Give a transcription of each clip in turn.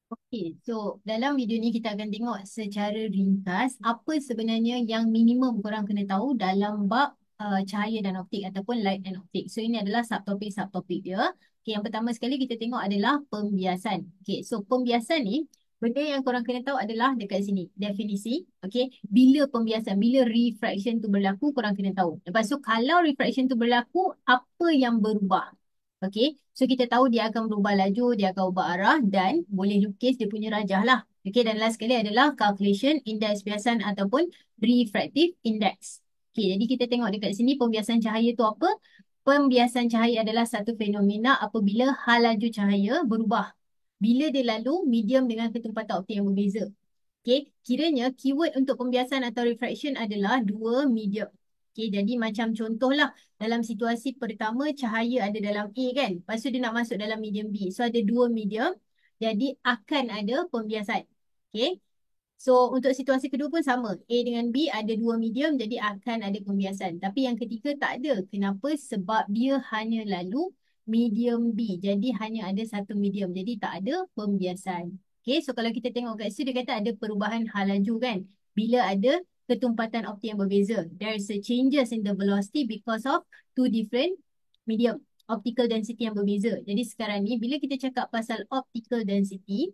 Okay, so dalam video ni kita akan tengok secara ringkas apa sebenarnya yang minimum korang kena tahu dalam bab cahaya dan optik ataupun light and optik. So ini adalah subtopik-subtopik dia. Okay, yang pertama sekali kita tengok adalah pembiasan. Okay, so pembiasan ni benda yang korang kena tahu adalah dekat sini. Definisi. Okay, bila pembiasan, bila refraction tu berlaku korang kena tahu. Lepas tu kalau refraction tu berlaku, apa yang berubah? Okay, so kita tahu dia akan berubah laju, dia akan ubah arah dan boleh lukis dia punya rajah lah. Okay, dan last sekali adalah calculation indeks biasan ataupun refractive index. Okay, jadi kita tengok dekat sini pembiasan cahaya tu apa? Pembiasan cahaya adalah satu fenomena apabila hal laju cahaya berubah. Bila dia lalu medium dengan ketempatan optik yang berbeza. Okay, kiranya keyword untuk pembiasan atau refraction adalah dua medium. Okay, jadi macam contohlah dalam situasi pertama cahaya ada dalam A kan. Lepas tu dia nak masuk dalam medium B. So ada dua medium. Jadi akan ada pembiasan. Okay. So untuk situasi kedua pun sama. A dengan B ada dua medium jadi akan ada pembiasan. Tapi yang ketiga tak ada. Kenapa? Sebab dia hanya lalu medium B. Jadi hanya ada satu medium. Jadi tak ada pembiasan. Okay, so kalau kita tengok kat situ dia kata ada perubahan hal laju kan. Bila ada ketumpatan optik yang berbeza. There is a changes in the velocity because of two different medium. Optical density yang berbeza. Jadi sekarang ni bila kita cakap pasal optical density,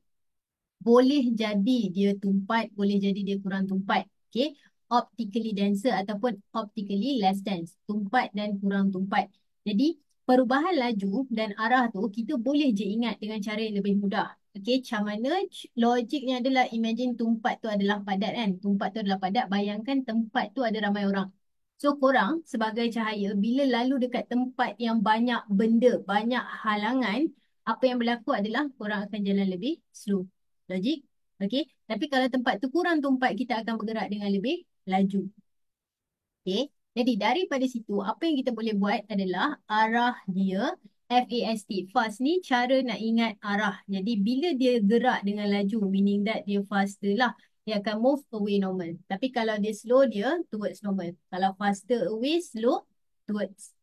boleh jadi dia tumpat, boleh jadi dia kurang tumpat. Okay. Optically denser ataupun optically less dense. Tumpat dan kurang tumpat. Jadi perubahan laju dan arah tu kita boleh je ingat dengan cara yang lebih mudah. Okay, macam mana logiknya adalah imagine tumpat tu adalah padat kan. Tumpat tu adalah padat, bayangkan tempat tu ada ramai orang. So korang sebagai cahaya bila lalu dekat tempat yang banyak benda, banyak halangan, apa yang berlaku adalah korang akan jalan lebih slow. Logik? Okey. Tapi kalau tempat tu kurang tumpat, kita akan bergerak dengan lebih laju. Okey. Jadi daripada situ, apa yang kita boleh buat adalah arah dia FAST. Fast ni cara nak ingat arah. Jadi bila dia gerak dengan laju, meaning that dia faster lah. Dia akan move away normal. Tapi kalau dia slow, dia towards normal. Kalau faster away, slow towards.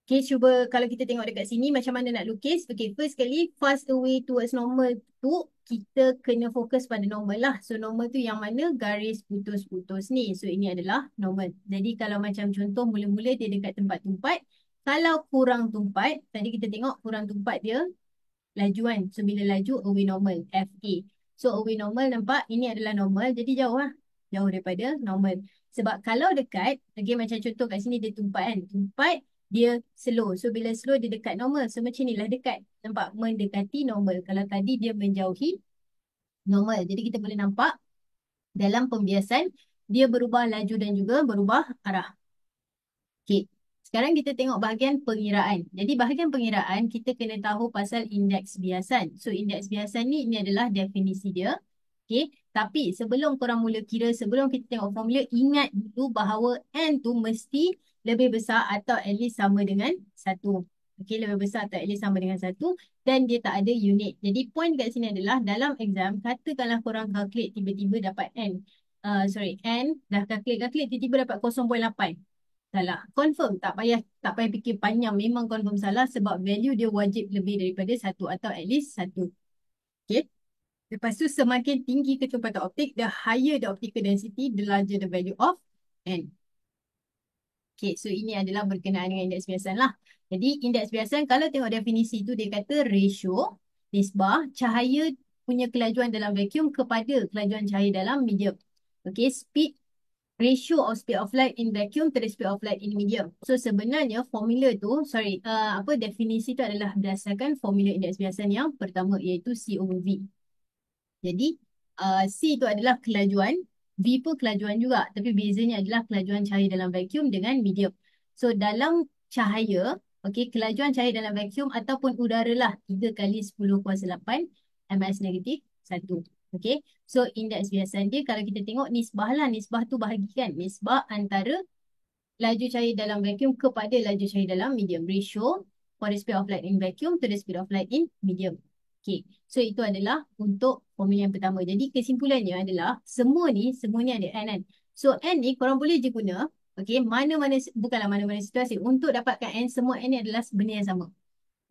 Okay, cuba kalau kita tengok dekat sini macam mana nak lukis. Okay, first kali fast away towards normal tu kita kena fokus pada normal lah. So normal tu yang mana garis putus-putus ni. So ini adalah normal. Jadi kalau macam contoh mula-mula dia dekat tempat tumpat. Kalau kurang tumpat, tadi kita tengok kurang tumpat dia lajuan. So bila laju away normal, FA. So away normal nampak ini adalah normal. Jadi jauh lah. Jauh daripada normal. Sebab kalau dekat, okay, macam contoh kat sini dia tumpat kan. Tumpat dia slow. So bila slow dia dekat normal. So macam inilah dekat. Nampak? Mendekati normal. Kalau tadi dia menjauhi normal. Jadi kita boleh nampak dalam pembiasan dia berubah laju dan juga berubah arah. Okay. Sekarang kita tengok bahagian pengiraan. Jadi bahagian pengiraan kita kena tahu pasal indeks biasan. So indeks biasan ni ini adalah definisi dia. Okay. Tapi sebelum korang mula kira, sebelum kita tengok formula, ingat dulu bahawa N tu mesti lebih besar atau at least sama dengan 1. Okay, lebih besar atau at least sama dengan 1. Dan dia tak ada unit. Jadi point kat sini adalah dalam exam, katakanlah korang calculate tiba-tiba dapat N. N dah calculate tiba-tiba dapat 0.8. Salah. Confirm. Tak payah fikir panjang. Memang confirm salah sebab value dia wajib lebih daripada 1 atau at least 1. Okay. Lepas tu semakin tinggi kecepatan optik, the higher the optical density, the larger the value of N. Okay, so ini adalah berkenaan dengan indeks biasan lah. Jadi indeks biasan kalau tengok definisi tu dia kata ratio nisbah cahaya punya kelajuan dalam vacuum kepada kelajuan cahaya dalam medium. Okay, ratio of speed of light in vacuum to the speed of light in medium. So sebenarnya formula tu, definisi tu adalah berdasarkan formula indeks biasan yang pertama iaitu C over V. Jadi C itu adalah kelajuan, V pun kelajuan juga. Tapi bezanya adalah kelajuan cahaya dalam vacuum dengan medium. So dalam cahaya, okay, kelajuan cahaya dalam vacuum ataupun udara lah 3 kali 10 kuasa 8 ms negatif 1. Okay, so indeks biasan dia kalau kita tengok nisbah lah. Nisbah tu bahagikan nisbah antara laju cahaya dalam vacuum kepada laju cahaya dalam medium. Ratio for the speed of light in vacuum to the speed of light in medium. Okay, so itu adalah untuk formula yang pertama. Jadi kesimpulannya adalah semua ni ada N kan. So N ni korang boleh je guna. Okay, bukanlah mana-mana situasi. Untuk dapatkan N, semua N ni adalah benda yang sama.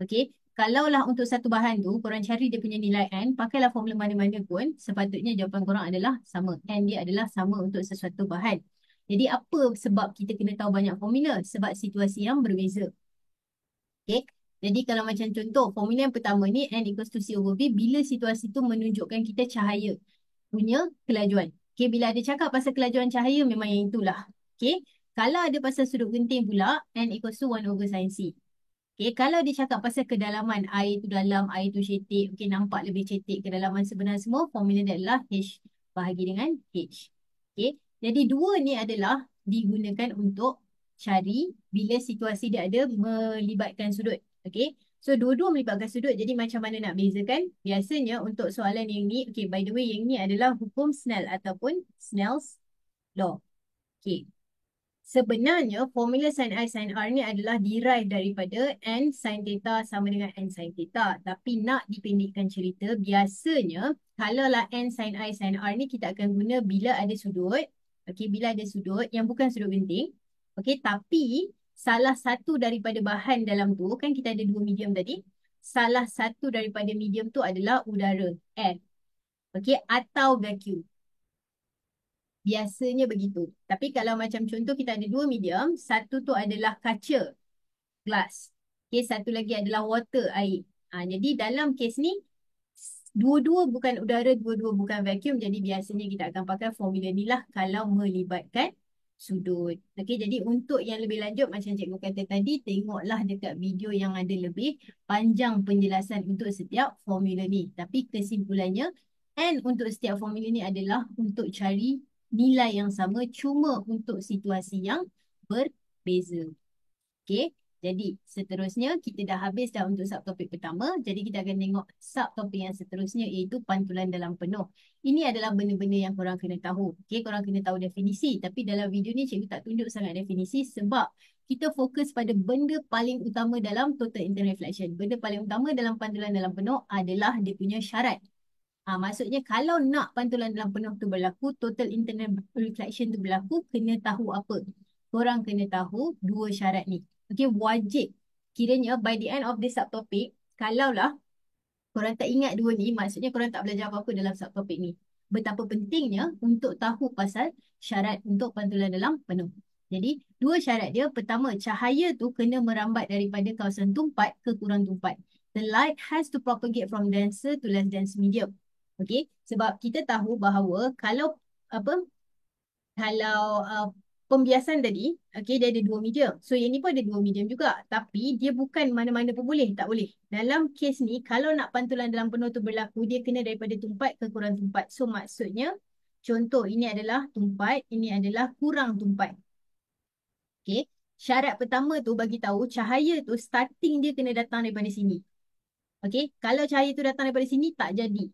Okay, Kalaulah untuk satu bahan tu, korang cari dia punya nilai N, pakailah formula mana-mana pun, sepatutnya jawapan korang adalah sama. N dia adalah sama untuk sesuatu bahan. Jadi apa sebab kita kena tahu banyak formula? Sebab situasi yang berbeza. Okay. Jadi kalau macam contoh, formula yang pertama ni, N equals to C over V, bila situasi tu menunjukkan kita cahaya punya kelajuan. Okay, bila ada cakap pasal kelajuan cahaya, memang yang itulah. Okay. Kalau ada pasal sudut genting pula, N equals to 1 over sin C. Okay, kalau dia cakap pasal kedalaman, air tu dalam, air tu cetek, okay, nampak lebih cetek, kedalaman sebenar semua, formula dia adalah H bahagi dengan H. Okay, jadi dua ni adalah digunakan untuk cari bila situasi dia ada melibatkan sudut. Okay, so dua-dua melibatkan sudut, jadi macam mana nak bezakan? Biasanya untuk soalan yang ni, okay, by the way, yang ni adalah hukum Snell ataupun Snell's law. Okay. Sebenarnya formula sin I sin R ni adalah derive daripada N sin theta sama dengan N sin theta. Tapi nak dipendekkan cerita, biasanya kalaulah N sin I sin R ni kita akan guna bila ada sudut. Okey, bila ada sudut yang bukan sudut genting. Okey, tapi salah satu daripada bahan dalam tu, kan kita ada dua medium tadi. Salah satu daripada medium tu adalah udara, air. Okey, atau vacuum. Biasanya begitu. Tapi kalau macam contoh kita ada dua medium, satu tu adalah kaca, glass. Okay, satu lagi adalah water, air. Jadi dalam kes ni, dua-dua bukan udara, dua-dua bukan vacuum. Jadi biasanya kita akan pakai formula ni lah kalau melibatkan sudut. Okay, jadi untuk yang lebih lanjut, macam cikgu kata tadi, tengoklah dekat video yang ada lebih panjang penjelasan untuk setiap formula ni. Tapi kesimpulannya, and untuk setiap formula ni adalah untuk cari nilai yang sama cuma untuk situasi yang berbeza. Okey, jadi seterusnya kita dah habis dah untuk subtopik pertama. Jadi kita akan tengok subtopik yang seterusnya iaitu pantulan dalam penuh. Ini adalah benda-benda yang korang kena tahu. Okey, korang kena tahu definisi. Tapi dalam video ni cikgu tak tunjuk sangat definisi sebab kita fokus pada benda paling utama dalam total internal reflection. Benda paling utama dalam pantulan dalam penuh adalah dia punya syarat. Maksudnya kalau nak pantulan dalam penuh tu berlaku, total internal reflection tu berlaku, kena tahu apa? Korang kena tahu dua syarat ni. Okey, wajib. Kiranya by the end of this subtopic, kalaulah korang tak ingat dua ni, maksudnya korang tak belajar apa-apa dalam subtopik ni. Betapa pentingnya untuk tahu pasal syarat untuk pantulan dalam penuh. Jadi, dua syarat dia. Pertama, cahaya tu kena merambat daripada kawasan tumpat ke kurang tumpat. The light has to propagate from denser to less dense medium. Okey, sebab kita tahu bahawa kalau apa kalau pembiasan tadi, okey, dia ada dua medium. So yang ni pun ada dua medium juga, tapi dia bukan mana-mana pun boleh, tak boleh. Dalam kes ni kalau nak pantulan dalam penuh tu berlaku, dia kena daripada tumpat ke kurang tumpat. So maksudnya contoh ini adalah tumpat, ini adalah kurang tumpat. Okey, syarat pertama tu bagi tahu cahaya tu starting dia kena datang daripada sini. Okey, kalau cahaya tu datang daripada sini tak jadi.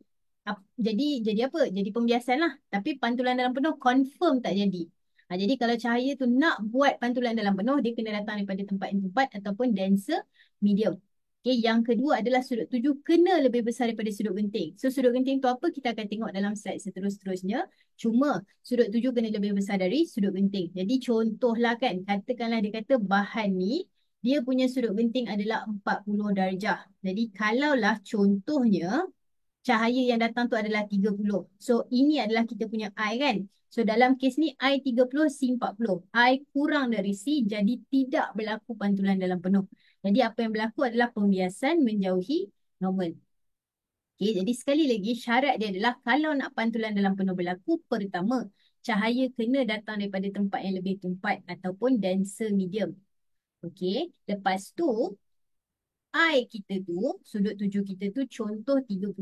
Jadi apa? Jadi pembiasan lah. Tapi pantulan dalam penuh confirm tak jadi. Jadi kalau cahaya tu nak buat pantulan dalam penuh, dia kena datang daripada tempat yang tempat ataupun denser medium. Okay, yang kedua adalah sudut tuju kena lebih besar daripada sudut genting. So sudut genting tu apa? Kita akan tengok dalam slide seterusnya. Cuma sudut tuju kena lebih besar dari sudut genting. Jadi contohlah kan, katakanlah dia kata bahan ni, dia punya sudut genting adalah 40 darjah. Jadi kalaulah contohnya, cahaya yang datang tu adalah 30. So, ini adalah kita punya I kan. So, dalam kes ni, I 30, C 40. I kurang dari C, jadi tidak berlaku pantulan dalam penuh. Jadi, apa yang berlaku adalah pembiasan menjauhi normal. Okay, jadi sekali lagi, syarat dia adalah kalau nak pantulan dalam penuh berlaku, pertama, cahaya kena datang daripada tempat yang lebih tumpat ataupun denser medium. Okay, lepas tu, I kita tu, sudut tuju kita tu contoh 30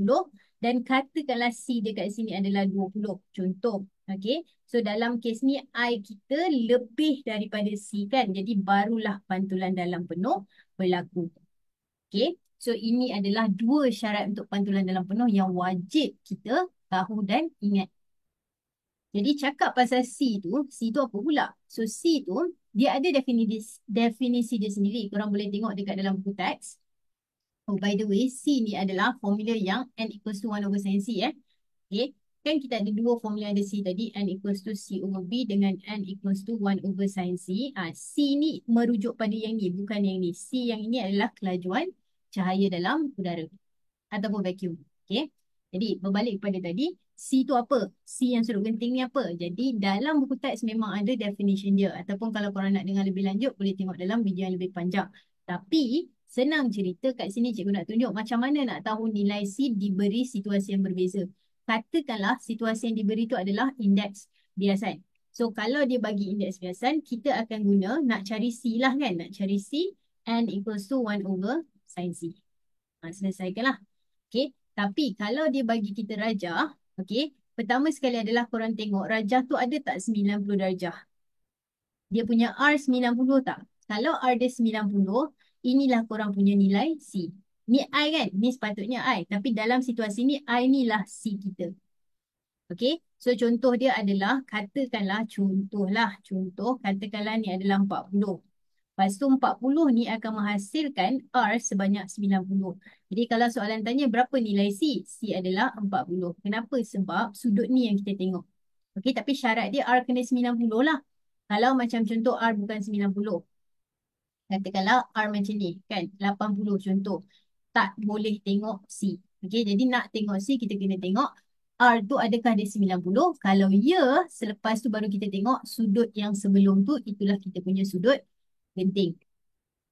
dan katakanlah C dekat sini adalah 20. Contoh. Okay. So dalam kes ni I kita lebih daripada C kan. Jadi barulah pantulan dalam penuh berlaku. Okay. So ini adalah dua syarat untuk pantulan dalam penuh yang wajib kita tahu dan ingat. Jadi cakap pasal C tu apa pula? So C tu, dia ada definisi dia sendiri. Korang boleh tengok dekat dalam buku teks. Oh, by the way, C ni adalah formula yang N equals to 1 over sin C. Okay. Kan kita ada dua formula ada C tadi. N equals to C over B dengan N equals to 1 over sin C. C ni merujuk pada yang ni, bukan yang ni. C yang ini adalah kelajuan cahaya dalam udara ataupun vacuum. Okay. Jadi berbalik kepada tadi, C tu apa? C yang sudut genting ni apa? Jadi dalam buku teks memang ada definition dia. Ataupun kalau korang nak dengar lebih lanjut, boleh tengok dalam video yang lebih panjang. Tapi senang cerita kat sini cikgu nak tunjuk macam mana nak tahu nilai C diberi situasi yang berbeza. Katakanlah situasi yang diberi tu adalah indeks biasan. So kalau dia bagi indeks biasan, kita akan guna nak cari C lah kan? Nak cari C, N equals to 1 over sin C. Selesaikanlah. Okay. Tapi kalau dia bagi kita rajah, okay, pertama sekali adalah korang tengok rajah tu ada tak 90 darjah. Dia punya R 90 tak? Kalau R dia 90, inilah korang punya nilai C. Ni I kan? Ni sepatutnya I. Tapi dalam situasi ni, I ni lah C kita. Okay. So contoh dia adalah, katakanlah contoh, katakanlah ni adalah 40. Lepas tu 40 ni akan menghasilkan R sebanyak 90. Jadi kalau soalan tanya berapa nilai C? C adalah 40. Kenapa? Sebab sudut ni yang kita tengok. Okey, tapi syarat dia R kena 90 lah. Kalau macam contoh R bukan 90. Katakanlah R macam ni kan, 80 contoh. Tak boleh tengok C. Okey, jadi nak tengok C kita kena tengok R tu adakah dia 90? Kalau ya, selepas tu baru kita tengok sudut yang sebelum tu, itulah kita punya sudut genting.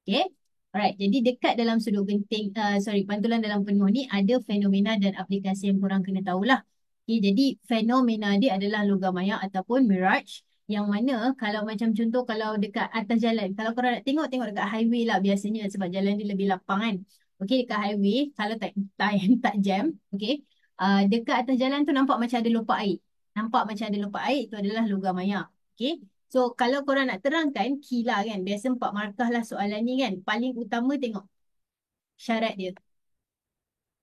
Okay. Alright. Jadi dekat dalam sudut genting, pantulan dalam penuh ni ada fenomena dan aplikasi yang korang kena tahulah. Okay. Jadi fenomena dia adalah logam maya ataupun mirage. Yang mana kalau macam contoh kalau dekat atas jalan. Kalau korang nak tengok dekat highway lah biasanya sebab jalan dia lebih lapang kan. Okay. Dekat highway kalau tak jam. Okay. Dekat atas jalan tu nampak macam ada lopak air. Nampak macam ada lopak air, itu adalah logam maya. Okay. So, kalau korang nak terangkan, kila kan. Biasa 4 markah lah soalan ni kan. Paling utama tengok syarat dia.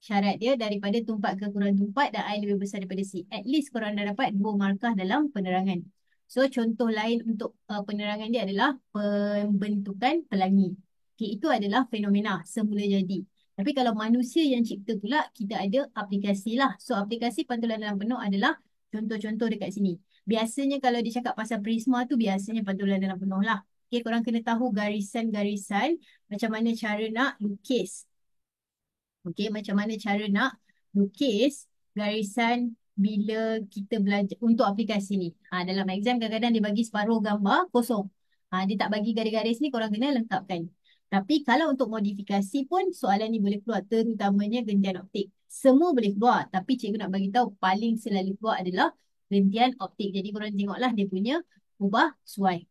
Syarat dia daripada tumpat ke kurang tumpat dan I lebih besar daripada C. At least korang dah dapat 2 markah dalam penerangan. So, contoh lain untuk penerangan dia adalah pembentukan pelangi. Okay, itu adalah fenomena semula jadi. Tapi kalau manusia yang cipta pula, kita ada aplikasi lah. So, aplikasi pantulan dalam penuh adalah contoh-contoh dekat sini. Biasanya kalau dia cakap pasal prisma tu biasanya pantulan dalam penuh lah. Okay, korang kena tahu garisan-garisan macam mana cara nak lukis. Okay, macam mana cara nak lukis garisan bila kita belajar untuk aplikasi ni. Dalam exam kadang-kadang dia bagi separuh gambar kosong. Dia tak bagi garis-garis ni, korang kena lengkapkan. Tapi kalau untuk modifikasi pun soalan ni boleh keluar, terutamanya gentian optik. Semua boleh keluar, tapi cikgu nak bagi tahu paling selalu keluar adalah gentian optik. Jadi korang tengoklah dia punya ubah suai.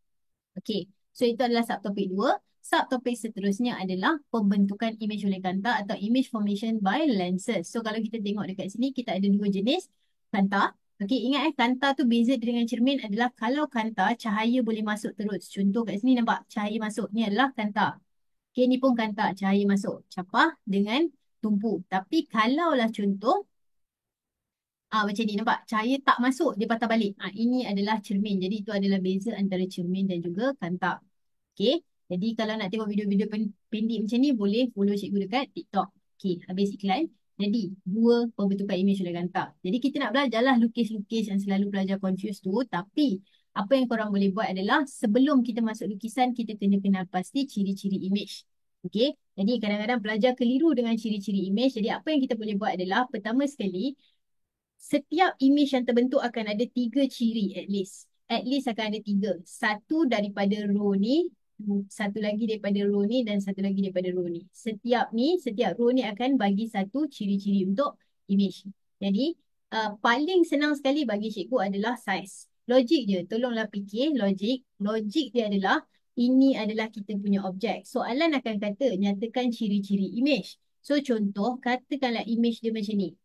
Okey. So itu adalah subtopik 2. Subtopik seterusnya adalah pembentukan image oleh kanta atau image formation by lenses. So kalau kita tengok dekat sini kita ada 2 jenis kanta. Okey, ingat kanta tu beza dengan cermin adalah kalau kanta cahaya boleh masuk terus. Contoh kat sini nampak cahaya masuk. Ni adalah kanta. Okey, ni pun kanta cahaya masuk. Capah dengan tumpu. Tapi kalaulah contoh macam ni nampak cahaya tak masuk dia patah balik. Ini adalah cermin. Jadi itu adalah beza antara cermin dan juga kanta. Okey. Jadi kalau nak tengok video-video pendek macam ni boleh follow cikgu dekat TikTok. Okey, habis iklan. Jadi dua pembentukan image oleh kanta. Jadi kita nak belajarlah lukis-lukis yang selalu pelajar confuse tu, tapi apa yang korang boleh buat adalah sebelum kita masuk lukisan kita kena kenal pasti ciri-ciri image. Okey. Jadi kadang-kadang pelajar keliru dengan ciri-ciri image. Jadi apa yang kita boleh buat adalah pertama sekali setiap image yang terbentuk akan ada 3 ciri at least. At least akan ada 3. Satu daripada row ni, satu lagi daripada row ni dan satu lagi daripada row ni. Setiap row ni akan bagi satu ciri-ciri untuk image. Jadi paling senang sekali bagi cikgu adalah size. Logik je, tolonglah fikir logik. Logik dia adalah ini adalah kita punya objek. Soalan akan kata nyatakan ciri-ciri image. So contoh, katakanlah image dia macam ni.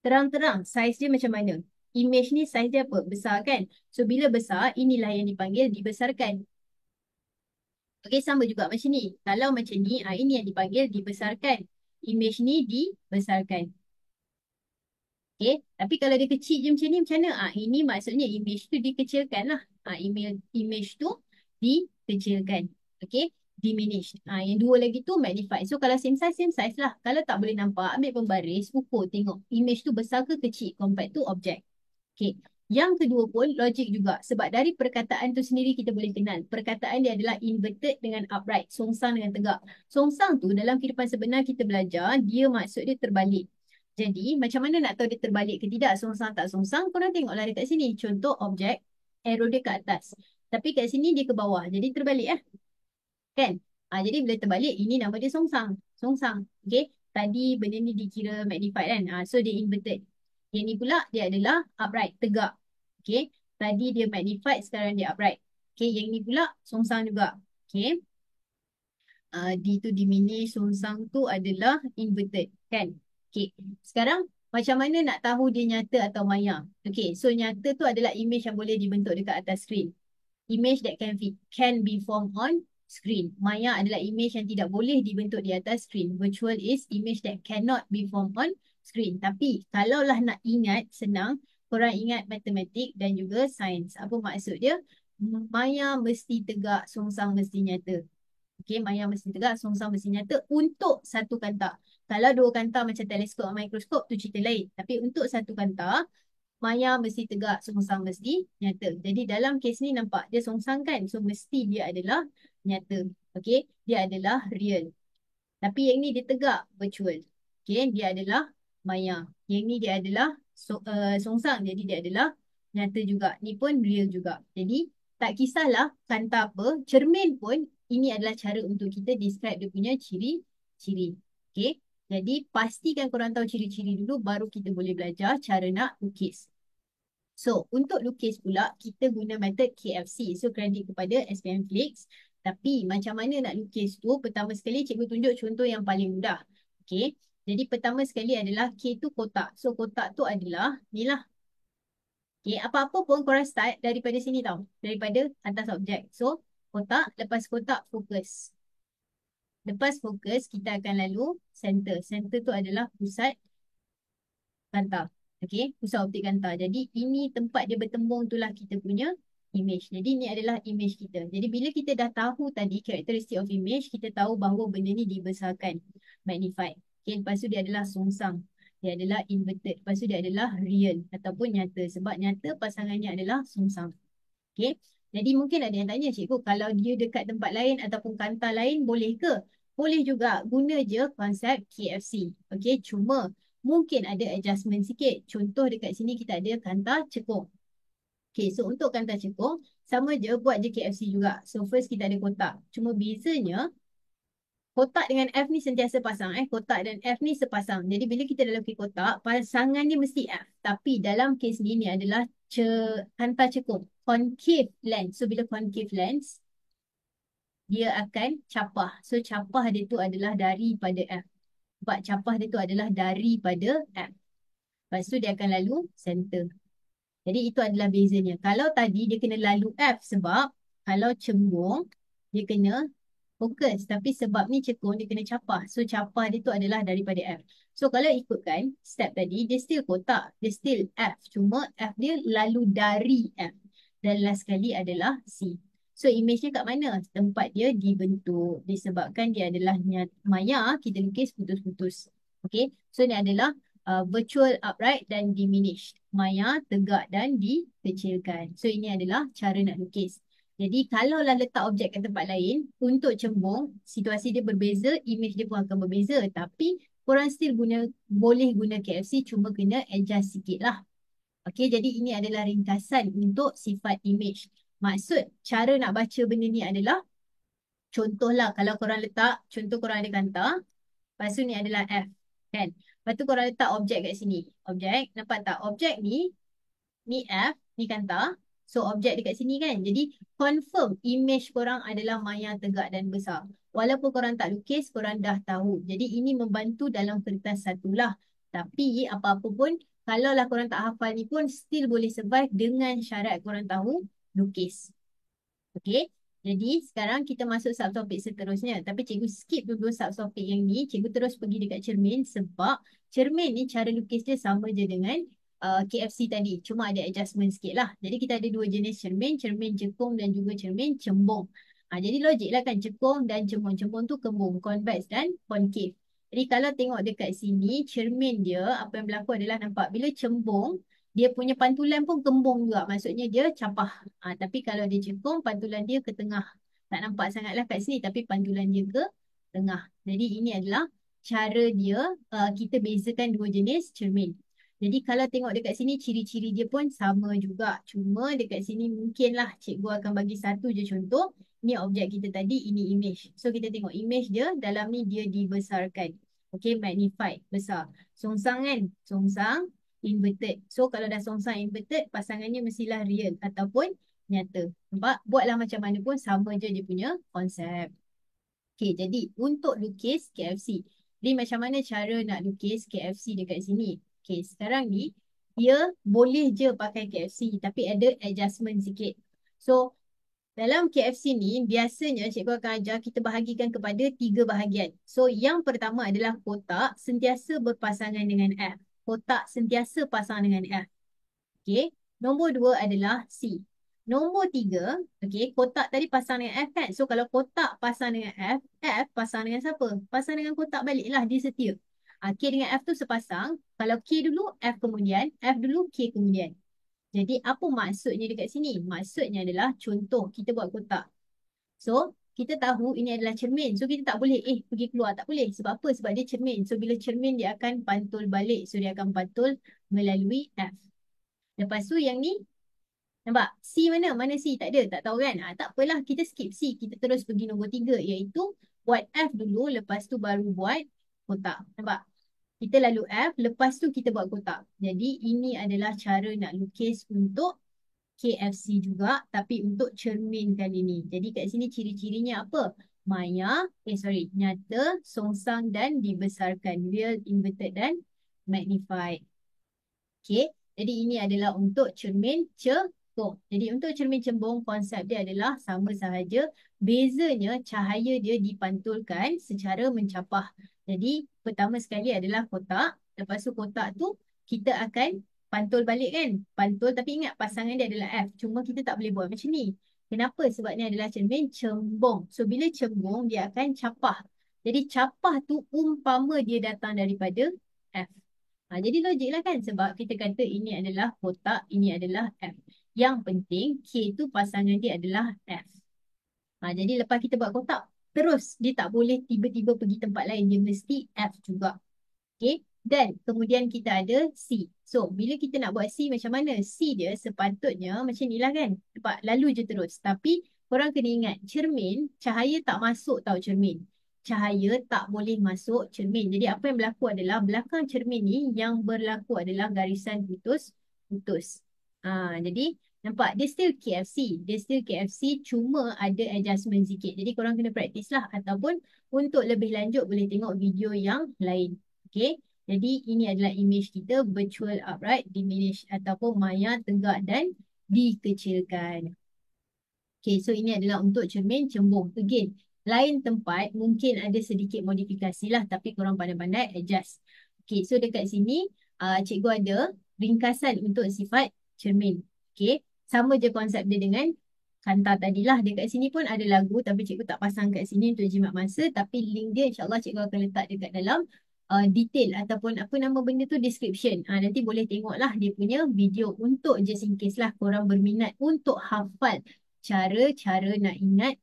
Terang-terang saiz dia macam mana? Image ni saiz dia apa? Besar kan? So bila besar, inilah yang dipanggil dibesarkan. Okey, sama juga macam ni. Kalau macam ni, ini yang dipanggil dibesarkan. Image ni dibesarkan. Okey, tapi kalau dia kecil je macam ni, macam mana? Ini maksudnya image tu dikecilkan lah. Image tu dikecilkan. Okey, diminish. Yang dua lagi tu magnify. So kalau same size lah. Kalau tak boleh nampak, ambil pembaris, ukur tengok image tu besar ke kecil compared to object. Okay. Yang kedua pun logik juga. Sebab dari perkataan tu sendiri kita boleh kenal. Perkataan dia adalah inverted dengan upright. Songsang dengan tegak. Songsang tu dalam kehidupan sebenar kita belajar, dia maksud dia terbalik. Jadi macam mana nak tahu dia terbalik ke tidak? Songsang tak songsang? Korang tengoklah dekat sini. Contoh objek, arrow dia ke atas. Tapi kat sini dia ke bawah. Jadi terbalik kan? Jadi bila terbalik, ini nama dia songsang. Songsang. Okay. Tadi benda ni dikira magnified kan? So dia inverted. Yang ni pula dia adalah upright, tegak. Okay. Tadi dia magnified, sekarang dia upright. Okay. Yang ni pula songsang juga. Okay. D tu diminish, songsang tu adalah inverted. Kan? Okay. Sekarang macam mana nak tahu dia nyata atau maya? Okay. So nyata tu adalah image yang boleh dibentuk dekat atas screen. Image that can be formed on screen. Maya adalah image yang tidak boleh dibentuk di atas screen. Virtual is image that cannot be formed on screen. Tapi kalaulah nak ingat, senang. Korang ingat matematik dan juga sains. Apa maksud dia? Maya mesti tegak, songsang mesti nyata. Okey, maya mesti tegak, songsang mesti nyata untuk satu kanta. Kalau dua kanta macam teleskop atau mikroskop tu cerita lain. Tapi untuk satu kanta, maya mesti tegak, songsang mesti nyata. Jadi dalam kes ni nampak dia songsang kan? So mesti dia adalah nyata. Okey, dia adalah real. Tapi yang ni dia tegak, virtual. Okey, dia adalah maya. Yang ni dia adalah songsang. Jadi dia adalah nyata juga. Ni pun real juga. Jadi tak kisahlah kanta apa, cermin pun ini adalah cara untuk kita describe dia punya ciri-ciri. Okey. Jadi pastikan korang tahu ciri-ciri dulu baru kita boleh belajar cara nak lukis. So, untuk lukis pula, kita guna metod KFC. So, kredit kepada SPM Flix. Tapi, macam mana nak lukis tu? Pertama sekali, cikgu tunjuk contoh yang paling mudah. Okay. Jadi, pertama sekali adalah K tu kotak. So, kotak tu adalah ni lah. Okay. Apa-apa pun korang start daripada sini tau. Daripada atas objek. So, kotak. Lepas kotak, fokus. Lepas fokus, kita akan lalu center. Center tu adalah pusat kanta. Okey, pusat optik kanta. Jadi ini tempat dia bertembung itulah kita punya image. Jadi ini adalah image kita. Jadi bila kita dah tahu tadi characteristic of image, kita tahu bahawa benda ni dibesarkan, magnified. Okey, lepas tu dia adalah songsang. Dia adalah inverted. Lepas tu dia adalah real ataupun nyata. Sebab nyata pasangannya adalah songsang. Okey. Jadi mungkin ada yang tanya, cikgu, kalau dia dekat tempat lain ataupun kanta lain boleh ke? Boleh juga. Guna je konsep KFC. Okey, cuma mungkin ada adjustment sikit. Contoh dekat sini kita ada kanta cekung. Okay, so untuk kanta cekung, sama je buat je KFC juga. So first kita ada kotak. Cuma bezanya, kotak dengan F ni sentiasa pasang. Kotak dan F ni sepasang. Jadi bila kita dalam kotak, pasangan dia mesti F. Tapi dalam kes ni adalah kanta cekung. Concave lens. So bila concave lens, dia akan capah. So capah dia tu adalah daripada F. Sebab capah dia tu adalah daripada F. Lepas tu dia akan lalu center. Jadi itu adalah bezanya. Kalau tadi dia kena lalu F sebab kalau cembung dia kena fokus. Tapi sebab ni cekung dia kena capah. So capah dia tu adalah daripada F. So kalau ikutkan step tadi dia still kotak. Dia still F. Cuma F dia lalu dari F. Dan last sekali adalah C. So image nya kat mana? Tempat dia dibentuk. Disebabkan dia adalah maya, kita lukis putus-putus. Okay. So ni adalah virtual upright dan diminished. Maya, tegak dan dikecilkan. So ini adalah cara nak lukis. Jadi kalaulah letak objek kat tempat lain, untuk cembung, situasi dia berbeza, image dia pun akan berbeza. Tapi korang still boleh guna KFC, cuma kena adjust sikit lah. Okay, jadi ini adalah ringkasan untuk sifat image. Maksud cara nak baca benda ni adalah, contohlah kalau korang letak, contoh korang ada kanta, lepas tu ni adalah F. Kan? Lepas tu korang letak objek kat sini. Objek, nampak tak? Objek ni F, ni kanta. So objek dekat sini kan. Jadi confirm image korang adalah maya, tegak dan besar. Walaupun korang tak lukis, korang dah tahu. Jadi ini membantu dalam kertas satu lah. Tapi apa-apa pun, kalaulah korang tak hafal ni pun still boleh survive dengan syarat korang tahu lukis. Okay. Jadi sekarang kita masuk subtopik seterusnya. Tapi cikgu skip dulu subtopik yang ni. Cikgu terus pergi dekat cermin sebab cermin ni cara lukis dia sama je dengan KFC tadi. Cuma ada adjustment sikit lah. Jadi kita ada dua jenis cermin. Cermin cekung dan juga cermin cembung. Jadi logik lah kan, cekung dan cembung. Cembung tu kembung, convex dan concave. Jadi kalau tengok dekat sini, cermin dia apa yang berlaku adalah nampak bila cembung, dia punya pantulan pun kembung juga. Maksudnya dia capah. Tapi kalau dia cekung, pantulan dia ke tengah. Tak nampak sangatlah kat sini tapi pantulan dia ke tengah. Jadi ini adalah cara dia kita bezakan dua jenis cermin. Jadi kalau tengok dekat sini ciri-ciri dia pun sama juga. Cuma dekat sini mungkinlah cikgu akan bagi satu je contoh. Ni objek kita tadi, ini image. So kita tengok image dia, dalam ni dia dibesarkan. Okay, magnified, besar. Songsang kan? Songsang inverted. So kalau dah songsang inverted, pasangannya mestilah real ataupun nyata. Nampak? Buatlah macam mana pun sama je dia punya konsep. Okay, jadi untuk lukis KFC. Jadi macam mana cara nak lukis KFC dekat sini? Okay, sekarang ni dia boleh je pakai KFC tapi ada adjustment sikit. So, dalam KFC ni biasanya cikgu akan ajar kita bahagikan kepada 3 bahagian. So, yang pertama adalah kotak sentiasa berpasangan dengan F. Kotak sentiasa pasang dengan F. Okay. Nombor 2 adalah C. Nombor 3, okay, kotak tadi pasang dengan F kan? So, kalau kotak pasang dengan F, F pasang dengan siapa? Pasang dengan kotak baliklah, dia setia. K dengan F tu sepasang. Kalau K dulu, F kemudian. F dulu, K kemudian. Jadi, apa maksudnya dekat sini? Maksudnya adalah contoh kita buat kotak. So, kita tahu ini adalah cermin. So, kita tak boleh, pergi keluar. Tak boleh. Sebab apa? Sebab dia cermin. So, bila cermin, dia akan pantul balik. So, dia akan pantul melalui F. Lepas tu yang ni, nampak? C mana? Mana C? Tak ada. Tak tahu kan? Tak apalah. Kita skip C. Kita terus pergi nombor 3. Iaitu buat F dulu. Lepas tu baru buat kotak. Nampak? Kita lalu F. Lepas tu kita buat kotak. Jadi ini adalah cara nak lukis untuk KFC juga. Tapi untuk cermin kali ni. Jadi kat sini ciri-cirinya apa? Nyata, songsang dan dibesarkan. Real, inverted dan magnified. Okay. Jadi ini adalah untuk cermin cekung. Jadi untuk cermin cembung, konsep dia adalah sama sahaja. Bezanya cahaya dia dipantulkan secara mencapah. Jadi pertama sekali adalah kotak. Lepas tu kotak tu kita akan pantul balik kan. Pantul tapi ingat pasangan dia adalah F. Cuma kita tak boleh buat macam ni. Kenapa? Sebab ni adalah cermin cembung. So bila cembung dia akan capah. Jadi capah tu umpama dia datang daripada F. Jadi logik lah kan sebab kita kata ini adalah kotak, ini adalah F. Yang penting K tu pasangan dia adalah F. Jadi lepas kita buat kotak, terus dia tak boleh tiba-tiba pergi tempat lain. Dia mesti F juga. Okay. Dan kemudian kita ada C. So bila kita nak buat C macam mana? C dia sepatutnya macam ni lah kan. Nampak? Lalu je terus. Tapi korang kena ingat cermin, cahaya tak masuk tau cermin. Cahaya tak boleh masuk cermin. Jadi apa yang berlaku adalah belakang cermin ni yang berlaku adalah garisan putus-putus. Jadi nampak dia still KFC. Dia still KFC cuma ada adjustment sikit. Jadi korang kena practice lah. Ataupun untuk lebih lanjut boleh tengok video yang lain. Okay. Jadi ini adalah image kita virtual upright, diminish ataupun maya tegak dan dikecilkan. Okay, so ini adalah untuk cermin cembung. Again, lain tempat mungkin ada sedikit modifikasi lah tapi korang pandai-pandai adjust. Okay, so dekat sini cikgu ada ringkasan untuk sifat cermin. Okay, sama je konsep dia dengan Kantar tadilah. Dekat sini pun ada lagu tapi cikgu tak pasang kat sini untuk jimat masa. Tapi link dia insyaAllah cikgu akan letak dekat dalam detail ataupun apa nama benda tu description. Nanti boleh tengoklah dia punya video untuk just in case lah korang berminat untuk hafal cara-cara nak ingat,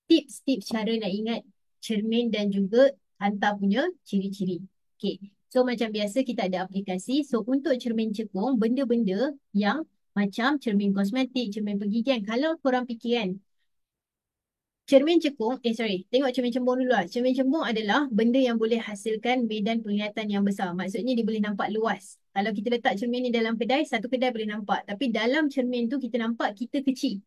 tips-tips cara nak ingat cermin dan juga hantar punya ciri-ciri. Okay. So macam biasa kita ada aplikasi. So untuk cermin cekung, benda-benda yang macam cermin kosmetik, cermin pergigian. Kalau korang fikir kan, cermin cekung, tengok cermin cembung dulu lah. Cermin cembung adalah benda yang boleh hasilkan medan penglihatan yang besar. Maksudnya dia boleh nampak luas. Kalau kita letak cermin ni dalam kedai, satu kedai boleh nampak. Tapi dalam cermin tu kita nampak kita kecil.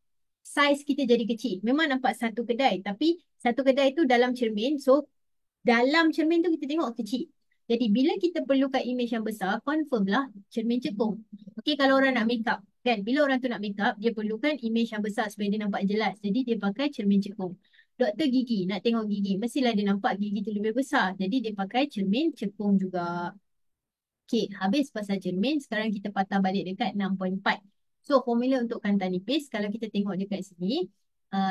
Saiz kita jadi kecil. Memang nampak satu kedai. Tapi satu kedai tu dalam cermin. So dalam cermin tu kita tengok kecil. Jadi bila kita perlukan image yang besar, confirm lah cermin cekung. Okay, kalau orang nak make up. Kan, bila orang tu nak make up, dia perlukan image yang besar supaya dia nampak jelas. Jadi dia pakai cermin cekung. Doktor gigi nak tengok gigi, mestilah dia nampak gigi tu lebih besar. Jadi dia pakai cermin cekung juga. Okay, habis pasal cermin, sekarang kita patah balik dekat 6.4. So formula untuk kantar nipis, kalau kita tengok dekat sini,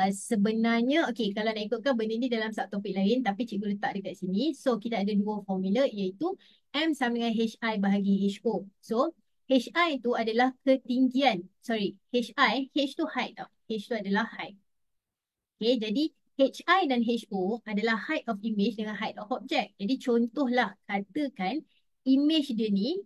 sebenarnya, okay, kalau nak ikutkan benda ni dalam subtopik lain, tapi cikgu letak dekat sini. So kita ada dua formula iaitu M sama dengan HI bahagi HO. So HI itu adalah ketinggian. Sorry, H tu height tau. H tu adalah height. Okay, jadi HI dan HO adalah height of image dengan height of object. Jadi contohlah, katakan image dia ni,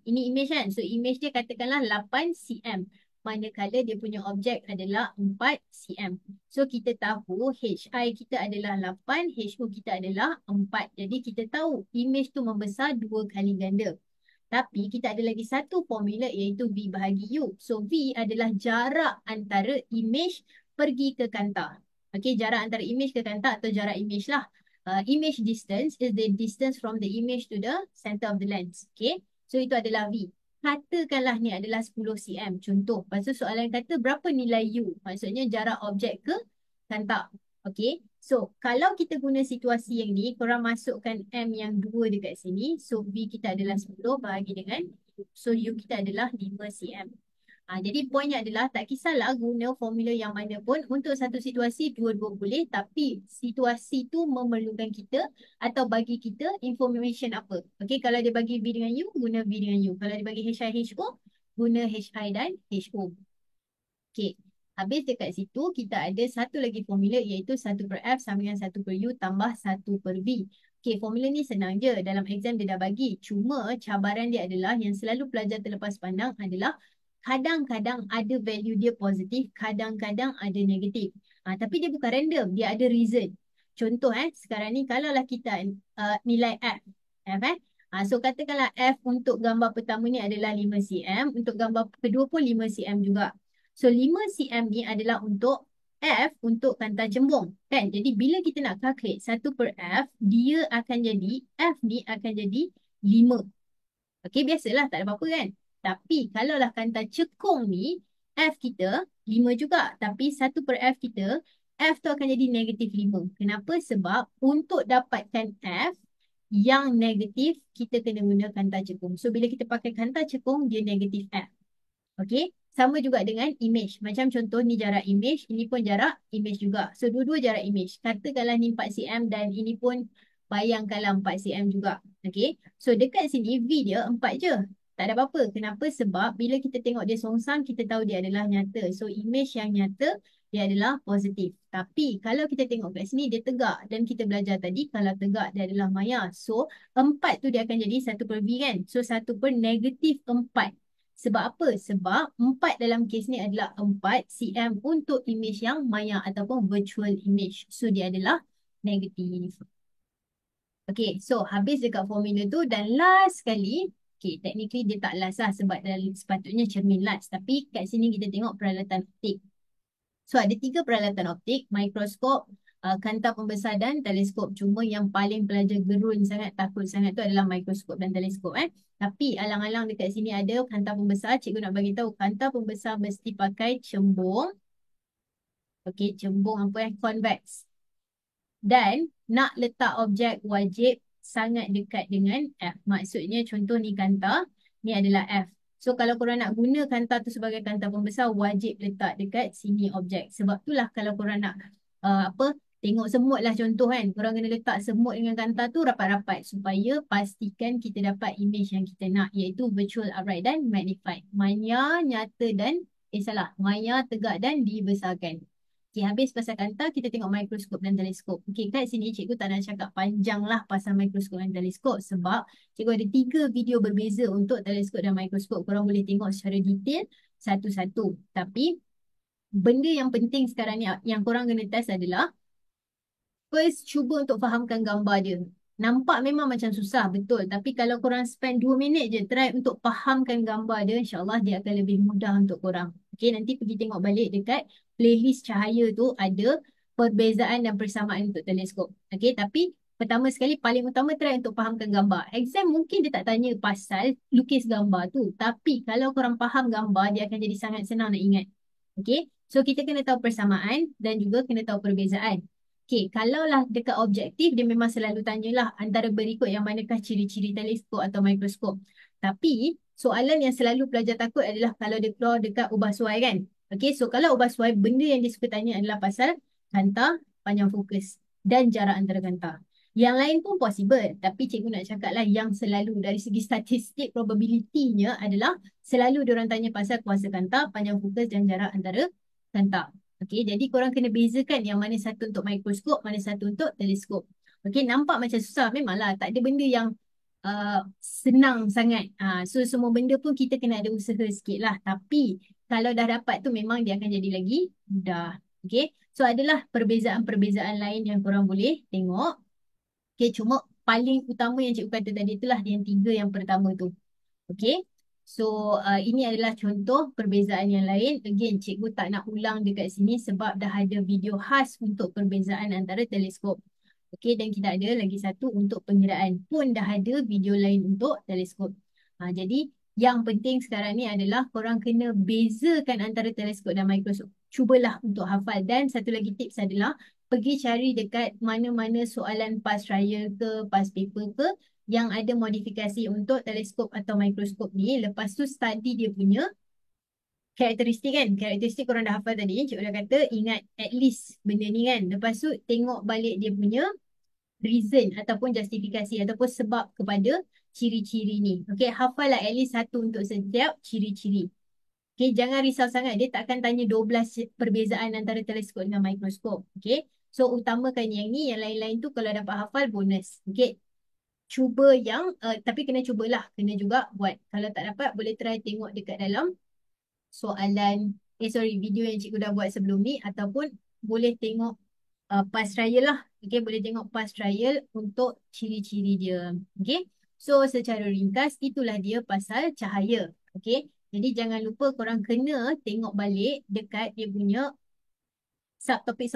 ini image kan. So image dia katakanlah 8 cm. Manakala dia punya objek adalah 4 cm. So kita tahu HI kita adalah 8, HO kita adalah 4. Jadi kita tahu image tu membesar 2 kali ganda. Tapi kita ada lagi satu formula iaitu V bahagi U. So V adalah jarak antara image pergi ke kanta. Okey, jarak antara image ke kanta atau jarak image lah. Image distance is the distance from the image to the center of the lens. Okay, so itu adalah V. Katakanlah ni adalah 10 cm. Contoh, lepas tu soalan kata berapa nilai U? Maksudnya jarak objek ke kanta. Okay, so kalau kita guna situasi yang ni, korang masukkan M yang 2 dekat sini. So V kita adalah 10 bahagi dengan U. So U kita adalah 5 cm. Jadi poinnya adalah tak kisahlah guna formula yang mana pun. Untuk satu situasi dua-dua boleh. Tapi situasi tu memerlukan kita atau bagi kita information apa. Okay, kalau dia bagi V dengan U, guna V dengan U. Kalau dia bagi HI, HO, guna HI dan HO. Okay. Habis dekat situ, kita ada satu lagi formula iaitu 1 per F sama dengan 1 per U tambah 1 per V. Okay, formula ni senang je. Dalam exam dia dah bagi. Cuma cabaran dia adalah yang selalu pelajar terlepas pandang adalah kadang-kadang ada value dia positif, kadang-kadang ada negatif. Tapi dia bukan random, dia ada reason. Contoh sekarang ni kalaulah kita nilai F. So katakanlah F untuk gambar pertama ni adalah 5 cm, untuk gambar kedua pun 5 cm juga. So 5 cm ni adalah untuk F untuk kanta cembung. Kan? Jadi bila kita nak calculate 1 per F, dia akan jadi, F ni akan jadi 5. Okey, biasalah, tak ada apa-apa kan? Tapi kalaulah kanta cekung ni, F kita 5 juga. Tapi 1 per F kita, F tu akan jadi negatif 5. Kenapa? Sebab untuk dapatkan F yang negatif, kita kena guna kanta cekung. So bila kita pakai kanta cekung, dia negatif F. Okey, sama juga dengan image. Macam contoh ni jarak image, ini pun jarak image juga. So dua-dua jarak image. Katakanlah ni 4 cm dan ini pun bayangkanlah 4 cm juga. Okey, so dekat sini V dia 4 je. Tak ada apa-apa. Kenapa? Sebab bila kita tengok dia songsang, kita tahu dia adalah nyata. So image yang nyata, dia adalah positif. Tapi kalau kita tengok kat sini, dia tegak. Dan kita belajar tadi, kalau tegak, dia adalah maya. So 4 tu dia akan jadi 1 per V kan? So 1 per negatif 4. Sebab apa? Sebab 4 dalam kes ni adalah 4 cm untuk image yang maya ataupun virtual image. So dia adalah negatif. Okay, so habis dekat formula tu dan last sekali, okay, technically dia tak last lah sebab sepatutnya cermin last. Tapi kat sini kita tengok peralatan optik. So ada 3 peralatan optik, mikroskop, kanta pembesar dan teleskop. Cuma yang paling pelajar gerun sangat, takut sangat tu adalah mikroskop dan teleskop. Tapi alang-alang dekat sini ada kanta pembesar. Cikgu nak bagi tahu kanta pembesar mesti pakai cembung. Okey, cembung apa convex. Dan nak letak objek wajib sangat dekat dengan F. Maksudnya contoh ni kanta, ni adalah F. So kalau korang nak guna kanta tu sebagai kanta pembesar, wajib letak dekat sini objek. Sebab itulah kalau korang nak tengok semut lah contoh kan. Korang kena letak semut dengan kanta tu rapat-rapat supaya pastikan kita dapat image yang kita nak, iaitu virtual, upright dan magnified. Maya, nyata dan maya, tegak dan dibesarkan. Okay, habis pasal kanta, kita tengok mikroskop dan teleskop. Okay, kat sini cikgu tak nak cakap panjang lah pasal mikroskop dan teleskop sebab cikgu ada 3 video berbeza untuk teleskop dan mikroskop. Korang boleh tengok secara detail satu-satu. Tapi benda yang penting sekarang ni yang korang kena test adalah first, cuba untuk fahamkan gambar dia. Nampak memang macam susah, betul. Tapi kalau korang spend 2 minit je, try untuk fahamkan gambar dia, insyaAllah dia akan lebih mudah untuk korang. Okay, nanti pergi tengok balik dekat playlist cahaya tu, ada perbezaan dan persamaan untuk teleskop. Okay, tapi pertama sekali, paling utama try untuk fahamkan gambar. Exam mungkin dia tak tanya pasal lukis gambar tu. Tapi kalau korang faham gambar, dia akan jadi sangat senang nak ingat. Okay, so kita kena tahu persamaan dan juga kena tahu perbezaan. Okay, kalaulah dekat objektif, dia memang selalu tanyalah antara berikut yang manakah ciri-ciri teleskop atau mikroskop. Tapi, soalan yang selalu pelajar takut adalah kalau dia keluar dekat ubah suai kan. Okay, so kalau ubah suai, benda yang dia suka tanya adalah pasal kanta, panjang fokus dan jarak antara kanta. Yang lain pun possible. Tapi cikgu nak cakap lah yang selalu dari segi statistik probability-nya adalah selalu diorang tanya pasal kuasa kantar, panjang fokus dan jarak antara kantar. Okey, jadi korang kena bezakan yang mana satu untuk mikroskop, mana satu untuk teleskop. Okey, nampak macam susah. Memanglah tak ada benda yang senang sangat. So semua benda pun kita kena ada usaha sikit lah. Tapi kalau dah dapat tu memang dia akan jadi lagi mudah. Okay. So adalah perbezaan-perbezaan lain yang korang boleh tengok. Okay. Cuma paling utama yang cikgu kata tadi itulah yang tiga yang pertama tu. Okay. So ini adalah contoh perbezaan yang lain. Again, cikgu tak nak ulang dekat sini sebab dah ada video khas untuk perbezaan antara teleskop. Okey, dan kita ada lagi satu untuk pengiraan. Pun dah ada video lain untuk teleskop. Jadi, yang penting sekarang ni adalah korang kena bezakan antara teleskop dan mikroskop. Cubalah untuk hafal. Dan satu lagi tips adalah pergi cari dekat mana-mana soalan past trial ke, past paper ke yang ada modifikasi untuk teleskop atau mikroskop ni. Lepas tu study dia punya karakteristik kan. Karakteristik korang dah hafal tadi. Cikgu dah kata ingat at least benda ni kan. Lepas tu tengok balik dia punya reason ataupun justifikasi ataupun sebab kepada ciri-ciri ni. Okey, hafal lah at least satu untuk setiap ciri-ciri. Okey, jangan risau sangat. Dia tak akan tanya 12 perbezaan antara teleskop dengan mikroskop. Okey, so utamakan yang ni, yang lain-lain tu kalau dapat hafal bonus. Okey, cuba yang, tapi kena cubalah. Kena juga buat. Kalau tak dapat, boleh try tengok dekat dalam soalan, video yang cikgu dah buat sebelum ni ataupun boleh tengok past trial lah. Okay, boleh tengok past trial untuk ciri-ciri dia. Okay, so secara ringkas itulah dia pasal cahaya. Okay, jadi jangan lupa korang kena tengok balik dekat dia punya subtopik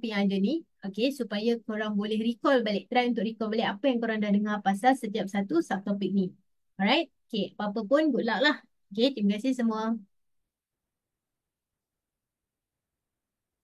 yang ada ni. Okay, supaya korang boleh recall balik. Try untuk recall balik apa yang korang dah dengar pasal setiap satu subtopik ni. Alright, okay, apa-apa pun good luck lah. Okay, terima kasih semua.